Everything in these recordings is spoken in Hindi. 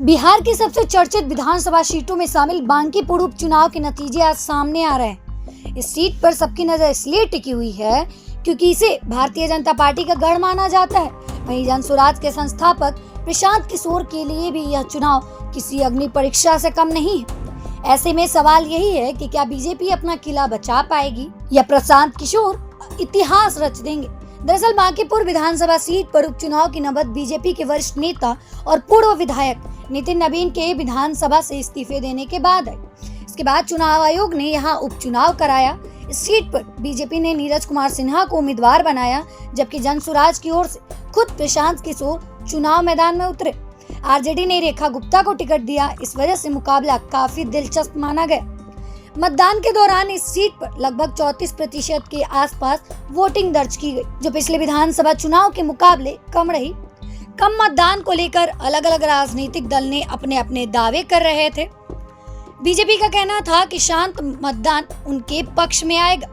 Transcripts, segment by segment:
बिहार की सबसे चर्चित विधानसभा सीटों में शामिल बांकीपुर उपचुनाव के नतीजे आज सामने आ रहे हैं। इस सीट पर सबकी नजर इसलिए टिकी हुई है क्योंकि इसे भारतीय जनता पार्टी का गढ़ माना जाता है। वहीं जनसुराज के संस्थापक प्रशांत किशोर के लिए भी यह चुनाव किसी अग्नि परीक्षा से कम नहीं है। ऐसे में सवाल यही है कि क्या बीजेपी अपना किला बचा पाएगी या प्रशांत किशोर इतिहास रच देंगे। दरअसल बांकीपुर विधानसभा सीट पर उपचुनाव की नौबत बीजेपी के वरिष्ठ नेता और पूर्व विधायक नितिन नवीन के विधानसभा से इस्तीफे देने के बाद आई। इसके बाद चुनाव आयोग ने यहां उपचुनाव कराया। इस सीट पर बीजेपी ने नीरज कुमार सिन्हा को उम्मीदवार बनाया, जबकि जनसुराज की ओर से खुद प्रशांत किशोर चुनाव मैदान में उतरे। आरजेडी ने रेखा गुप्ता को टिकट दिया। इस वजह से मुकाबला काफी दिलचस्प माना गया। मतदान के दौरान इस सीट पर लगभग 34% के आसपास वोटिंग दर्ज की गई, जो पिछले विधानसभा चुनाव के मुकाबले कम रही। कम मतदान को लेकर अलग अलग राजनीतिक दल ने अपने अपने दावे कर रहे थे। बीजेपी का कहना था कि शांत मतदान उनके पक्ष में आएगा,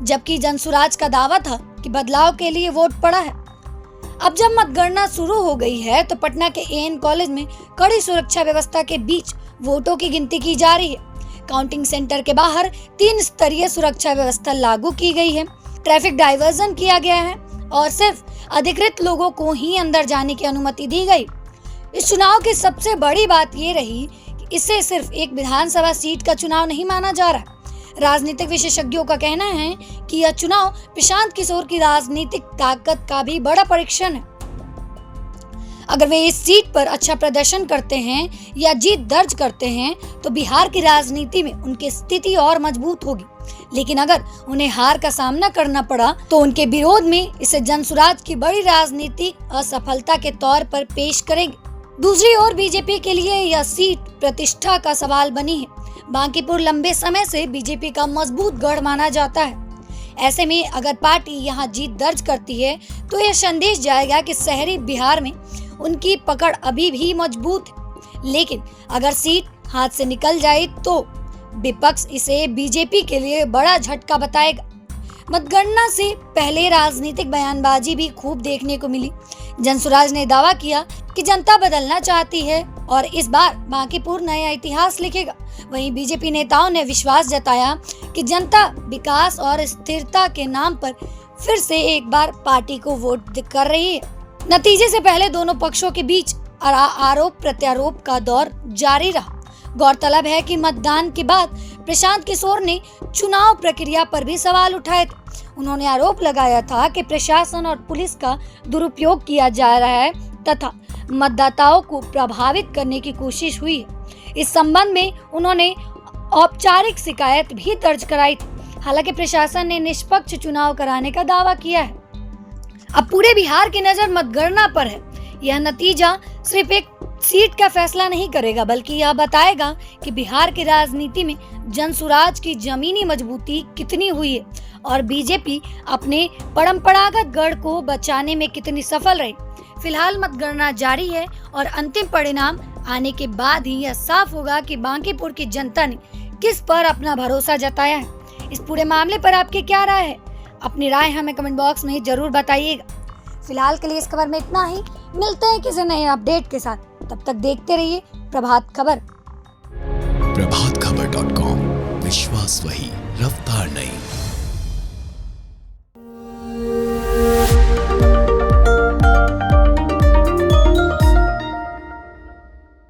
जबकि जनसुराज का दावा था कि बदलाव के लिए वोट पड़ा है। अब जब मतगणना शुरू हो गई है तो पटना के एएन कॉलेज में कड़ी सुरक्षा व्यवस्था के बीच वोटों की गिनती की जा रही है। काउंटिंग सेंटर के बाहर 3 स्तरीय सुरक्षा व्यवस्था लागू की गई है। ट्रैफिक डाइवर्जन किया गया है और सिर्फ अधिकृत लोगों को ही अंदर जाने की अनुमति दी गई। इस चुनाव की सबसे बड़ी बात ये रही कि इसे सिर्फ एक विधानसभा सीट का चुनाव नहीं माना जा रहा। राजनीतिक विशेषज्ञों का कहना है कि यह चुनाव प्रशांत किशोर की राजनीतिक ताकत का भी बड़ा परीक्षण है। अगर वे इस सीट पर अच्छा प्रदर्शन करते हैं या जीत दर्ज करते हैं तो बिहार की राजनीति में उनकी स्थिति और मजबूत होगी, लेकिन अगर उन्हें हार का सामना करना पड़ा तो उनके विरोध में इसे जनसुराज की बड़ी राजनीतिक असफलता के तौर पर पेश करेंगे। दूसरी ओर बीजेपी के लिए यह सीट प्रतिष्ठा का सवाल बनी है। बांकीपुर लंबे समय से बीजेपी का मजबूत गढ़ माना जाता है। ऐसे में अगर पार्टी यहाँ जीत दर्ज करती है तो यह संदेश जाएगा कि शहरी बिहार में उनकी पकड़ अभी भी मजबूत है। लेकिन अगर सीट हाथ से निकल जाए तो विपक्ष इसे बीजेपी के लिए बड़ा झटका बताएगा। मतगणना से पहले राजनीतिक बयानबाजी भी खूब देखने को मिली। जनसुराज ने दावा किया कि जनता बदलना चाहती है और इस बार बांकीपुर नया इतिहास लिखेगा। वहीं बीजेपी नेताओं ने विश्वास जताया कि जनता विकास और स्थिरता के नाम पर फिर से एक बार पार्टी को वोट कर रही है। नतीजे से पहले दोनों पक्षों के बीच आरोप प्रत्यारोप का दौर जारी रहा। गौरतलब है कि मतदान के बाद प्रशांत किशोर ने चुनाव प्रक्रिया पर भी सवाल उठाए थे। उन्होंने आरोप लगाया था कि प्रशासन और पुलिस का दुरुपयोग किया जा रहा है तथा मतदाताओं को प्रभावित करने की कोशिश हुई है। इस संबंध में उन्होंने औपचारिक शिकायत भी दर्ज कराई थी। हालांकि प्रशासन ने निष्पक्ष चुनाव कराने का दावा किया है। अब पूरे बिहार की नजर मतगणना पर है। यह नतीजा सिर्फ एक सीट का फैसला नहीं करेगा, बल्कि यह बताएगा कि बिहार की राजनीति में जनसुराज की जमीनी मजबूती कितनी हुई है और बीजेपी अपने परंपरागत गढ़ को बचाने में कितनी सफल रही। फिलहाल मतगणना जारी है और अंतिम परिणाम आने के बाद ही यह साफ होगा कि बांकीपुर की जनता ने किस पर अपना भरोसा जताया है। इस पूरे मामले पर आपकी क्या राय है? अपनी राय हमें कमेंट बॉक्स में जरूर बताइएगा। फिलहाल के लिए इस खबर में इतना ही। मिलते हैं किसी नए अपडेट के साथ। तब तक देखते रहिए प्रभात खबर। प्रभातखबर.com, विश्वास वही, रफ्तार नहीं।